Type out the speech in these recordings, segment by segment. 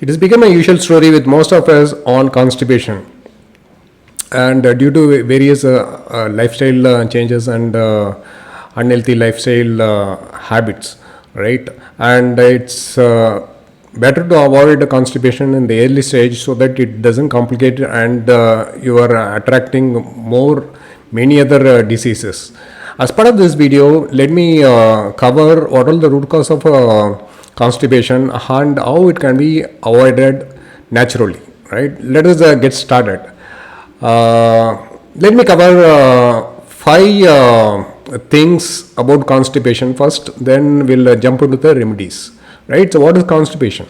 It has become a usual story with most of us on constipation, and due to various lifestyle changes and unhealthy lifestyle habits, right? And it's better to avoid constipation in the early stage so that it doesn't complicate and you are attracting more many other diseases. As part of this video, let me cover what are the root cause of constipation and how it can be avoided naturally. Right? Let us get started. Let me cover five things about constipation first, then we'll jump into the remedies. Right? So, what is constipation?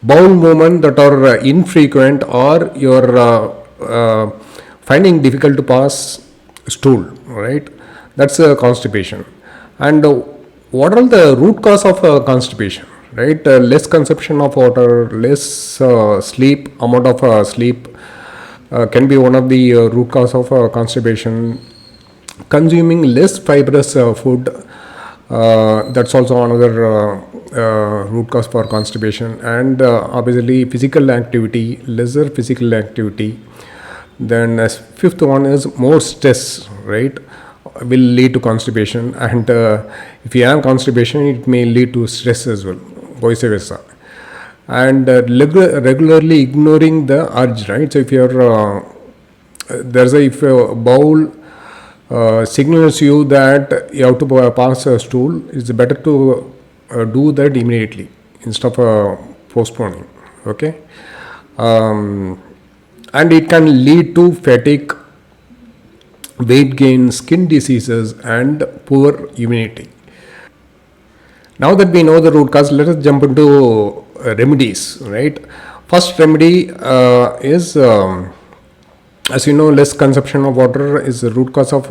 Bowel movement that are infrequent or you're finding difficult to pass stool, right? That's constipation. And what are the root cause of constipation, right? Less consumption of water, less sleep, amount of sleep can be one of the root cause of constipation. Consuming less fibrous food, that's also another root cause for constipation. And obviously physical activity, lesser physical activity. Then fifth one is more stress, right, will lead to constipation. And if you have constipation, it may lead to stress as well, vice versa. And regularly ignoring the urge, right? So if you're if a bowel signals you that you have to pass a stool, it's better to do that immediately instead of postponing. Okay. And it can lead to fatigue, weight gain, skin diseases, and poor immunity. Now that we know the root cause, let us jump into remedies. Right. First remedy is, as you know, less consumption of water is the root cause of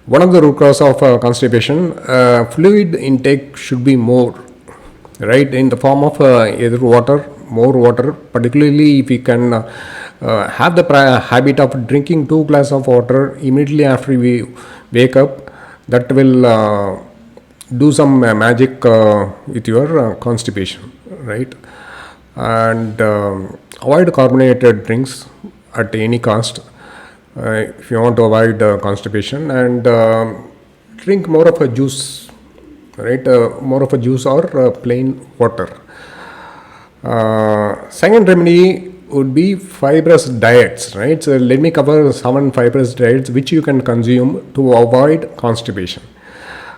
one of the root cause of constipation. Fluid intake should be more, right, in the form of either water, more water, particularly if you can have the habit of drinking 2 glasses of water immediately after we wake up. That will do some magic with your constipation, right? And avoid carbonated drinks at any cost if you want to avoid constipation. And drink more of a juice, right? More of a juice or plain water. Second remedy would be fibrous diets, right? So let me cover 7 fibrous diets which you can consume to avoid constipation.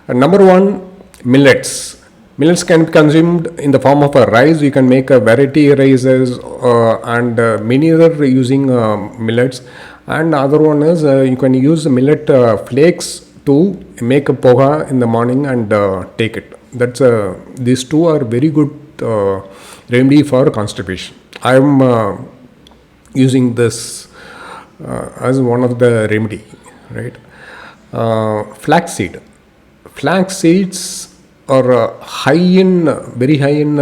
Number one, millets. Millets can be consumed in the form of a rice. You can make a variety rices and many other using millets. And other one is you can use millet flakes to make a poha in the morning and take it. That's these two are very good remedy for constipation. I am using this as one of the remedy, right? Flaxseed. Flax seeds are very high in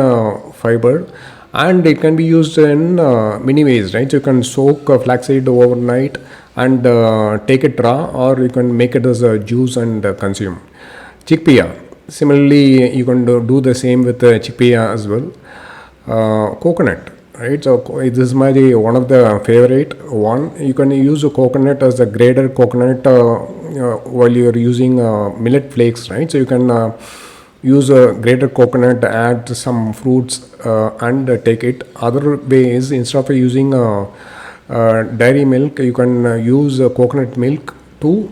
fiber, and it can be used in many ways, right? So you can soak flaxseed overnight and take it raw, or you can make it as a juice and consume. Chickpea. Similarly, you can do the same with chickpea as well. Coconut, right? So this is my one of the favorite one. You can use a coconut as a grated coconut while you are using millet flakes, right? So you can use a grated coconut, add some fruits and take it. Other way is, instead of using dairy milk, you can use coconut milk to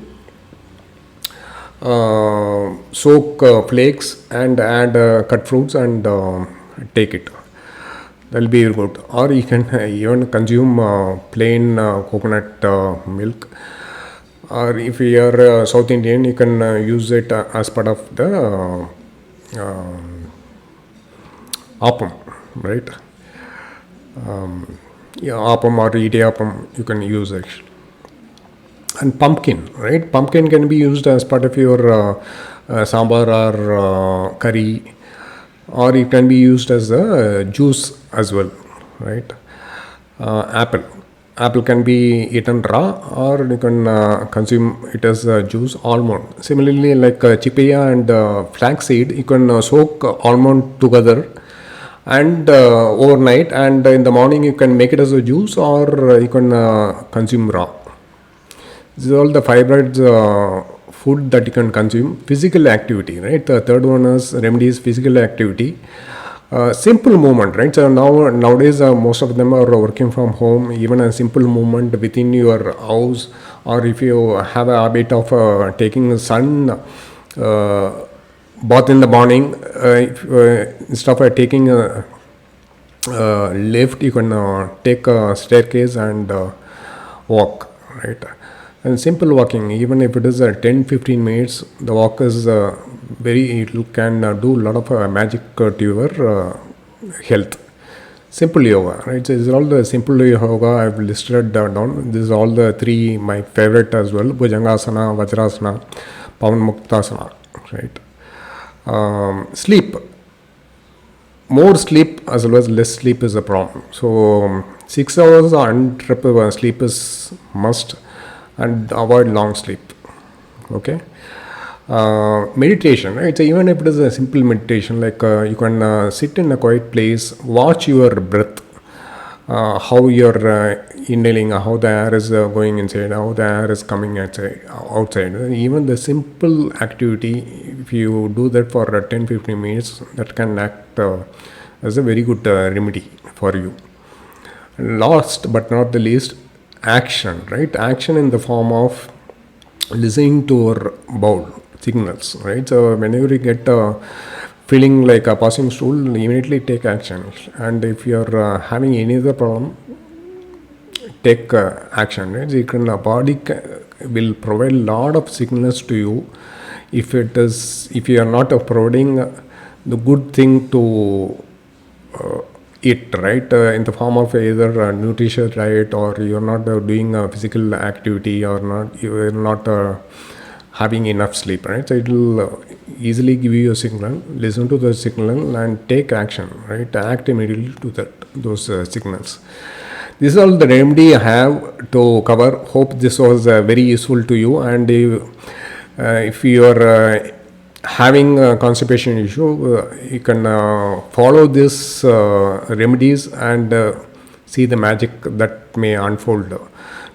soak flakes and add cut fruits and take it. That will be good. Or you can even consume plain coconut milk. Or if you are South Indian, you can use it as part of the appam, right? Appam or idiyappam, you can use it. And pumpkin, right? Pumpkin can be used as part of your sambar or curry, or it can be used as a juice as well, right? Apple can be eaten raw, or you can consume it as a juice. Almond, similarly, like chickpea and flaxseed, you can soak almond together and overnight, and in the morning you can make it as a juice, or you can consume raw. These are all the fibroids food that you can consume. Physical activity, right? The third one is remedies physical activity. Simple movement, right? So nowadays most of them are working from home. Even a simple movement within your house, or if you have a habit of taking sun bath in the morning, instead of taking a lift, you can take a staircase and walk, right? And simple walking, even if it is 10-15 minutes, the walk is it can do a lot of magic to your health. Simple yoga, right? So these are all the simple yoga I've listed down. These are all the three my favorite as well: Bhujangasana, Vajrasana, Pavanmuktasana, right? Sleep. More sleep as well as less sleep is a problem. So 6 hours uninterrupted sleep is must, and avoid long sleep. Okay. Meditation, right? So even if it is a simple meditation, like you can sit in a quiet place, watch your breath, how you're inhaling, how the air is going inside, how the air is coming outside. Even the simple activity, if you do that for 10-15 minutes, that can act as a very good remedy for you. Last but not the least, action, right? Action in the form of listening to your bowel signals, right? So whenever you get feeling like a passing stool, immediately take action. And if you're having any other problem, take action, right? You can body will provide a lot of signals to you. If you are not providing the good thing to eat, right, in the form of either a nutritious diet, or you're not doing a physical activity, or you're not having enough sleep, right? So it will easily give you a signal. Listen to the signal and take action, right? Act immediately to those signals. This is all the remedy I have to cover. Hope this was very useful to you. And if you are having a constipation issue, you can follow these remedies and see the magic that may unfold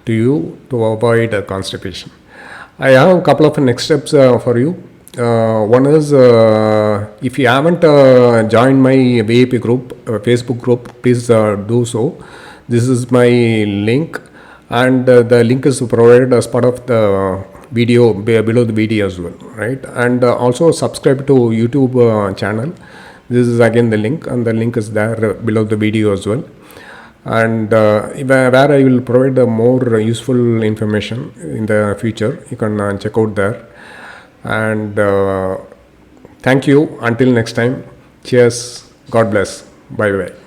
to you to avoid constipation. I have a couple of next steps for you. One is, if you haven't joined my VIP group, Facebook group, please do so. This is my link, and the link is provided as part of the video below the video as well, right? And also subscribe to YouTube channel. This is again the link, and the link is there below the video as well. And where I will provide more useful information in the future, you can check out there. And thank you. Until next time, cheers. God bless. Bye bye.